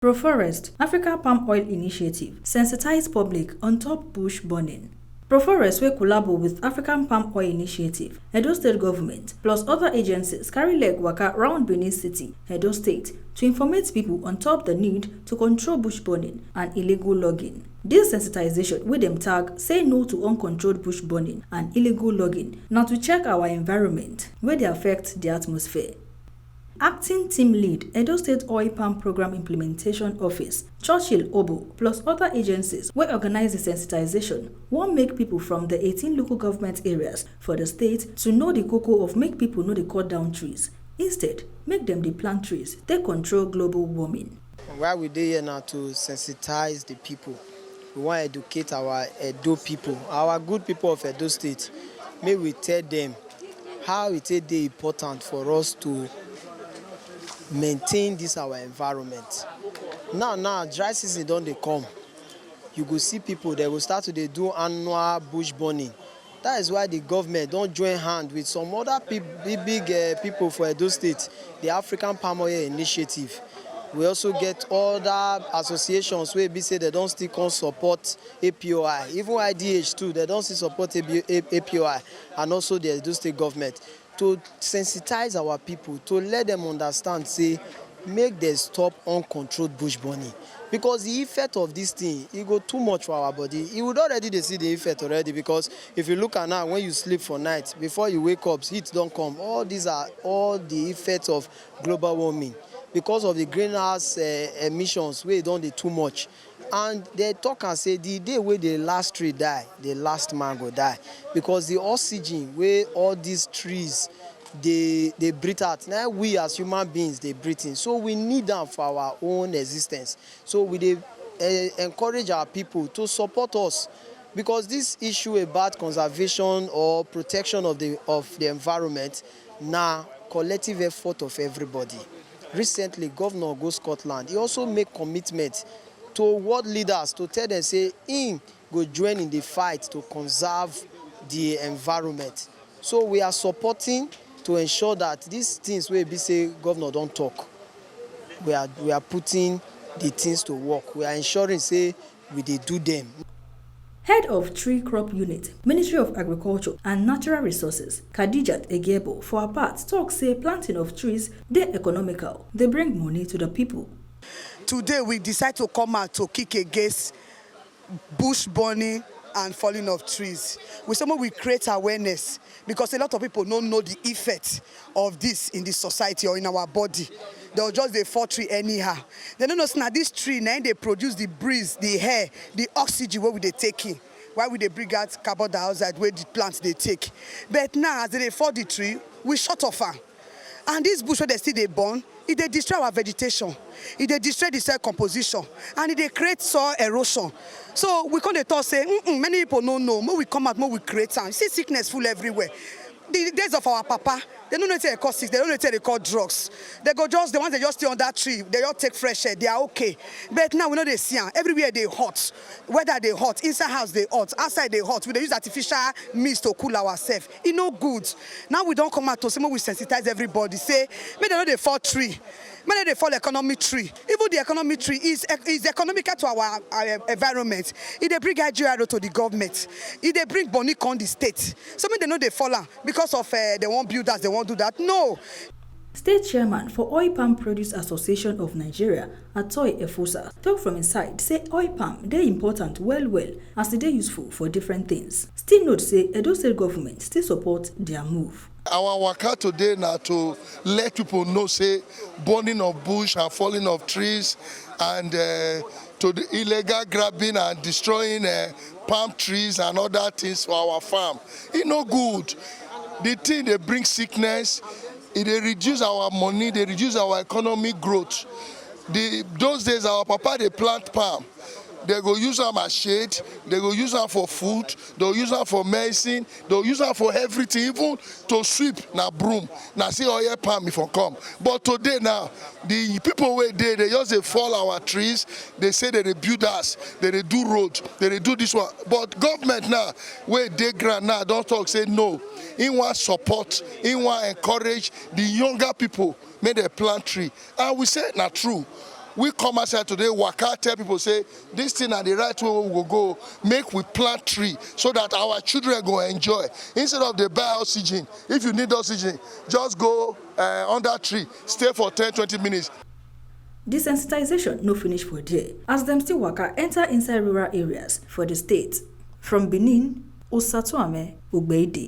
Proforest, Africa Palm Oil Initiative, sensitize public on top bush burning. Proforest wey collabo with African Palm Oil Initiative, Edo State Government, plus other agencies carry leg waka round Benin City, Edo State, to informate people on top the need to control bush burning and illegal logging. This sensitization wey dem tag "Say No to Uncontrolled Bush Burning and Illegal Logging" na to check our environment wey dey affect the atmosphere. Acting Team Lead, Edo State Oil Palm Program Implementation Office, Churchill Obo, plus other agencies wey organize the sensitization, wan make people from the 18 local government areas for the state to know the koko of make people no dey cut down trees. Instead, make them dey plant trees, take control global warming. Why we dey here now to sensitize the people. We want to educate our Edo people, our good people of Edo State. May we tell them how it is important for us to maintain this our environment. Now dry season don't they come. You go see people that will start to do annual bush burning. That is why the government don't join hand with some other big people for Edo State, the African Palm Oil Initiative. We also get other associations where we say they don't still come support APOI. Even IDH too, they don't still support APOI, and also the Edo State government, to sensitize our people, to let them understand, say, make them stop uncontrolled bush burning. Because the effect of this thing, it go too much for our body. You would already see the effect already, because if you look at now, when you sleep for night, before you wake up, heat don't come. All these are all the effects of global warming. Because of the greenhouse emissions, where don't they too much. And they talk and say the day where the last tree die, the last man go die. Because the oxygen where all these trees they breathe out. Now we as human beings they breathe in. So we need them for our own existence. So we encourage our people to support us. Because this issue about conservation or protection of the environment, now collective effort of everybody. Recently, Governor go Scotland. He also make commitment to world leaders to tell them, say, him go join in the fight to conserve the environment. So we are supporting to ensure that these things where we say governor don't talk, we are putting the things to work. We are ensuring, say, we dey do them. Head of Tree Crop Unit, Ministry of Agriculture and Natural Resources, Khadijat Egebo, for her part, talk say planting of trees, they're economical. They bring money to the people. Today, we decide to come out to kick against bush burning and falling of trees. We create awareness, because a lot of people don't know the effect of this in the society or in our body. They'll just they fall tree anyhow. They don't know now this tree now they produce the breeze, the air, the oxygen where we they taking. Why would they bring out carbon dioxide where the plants they take? But now as they fall the tree, we shut off her. And this bush where they still they burn, it they destroy our vegetation, it they destroy the soil composition, and it they create soil erosion. So we can't talk say, many people don't know. More we come out, more we create time. See sickness full everywhere. The days of our papa, they don't know they call sick, they don't know they call drugs. They go just the ones they just stay on that tree, they all take fresh air, they are okay. But now we know they see them. Everywhere they hot. Whether they hot, inside house they hot, outside they hot. We they use artificial mist to cool ourselves. It no good. Now we don't come out to say we sensitize everybody. Say, maybe they know they fall tree. Maybe they fall economic tree. Even the economic tree is economical to our environment. If they bring IGRO to the government, if they bring Bonik on the state, so maybe they know they fall because of they won't build us, they won't do that. No. State Chairman for Oil Palm Produce Association of Nigeria, APOI Efosa, talk from inside, say oil palm, they important well, as they useful for different things. Still note say Edo State government still support their move. Our work today now to let people know, say, burning of bush and falling of trees, and to the illegal grabbing and destroying palm trees and other things for our farm. It's no good. The thing they bring sickness, they reduce our money, they reduce our economic growth. Those days our papa they plant palm. They go use them as shade, they go use them for food, they'll use them for medicine, they'll use them for everything, even to sweep na broom. Now see oil palm if I come. But today now, the people where they just they fall our trees, they say they build us, they do road, they do this one. But government now, where they grant now, don't talk, say no. In want support, in want encourage the younger people, make they plant tree. And we say not true. we come outside today, waka, tell people, say, this thing are the right way we will go, make we plant tree so that our children go enjoy. Instead of they buy oxygen, if you need oxygen, just go under tree, stay for 10-20 minutes. Desensitization no finish for there, as them still waka enter inside rural areas for the state. From Benin, Osatuame Ugbeide.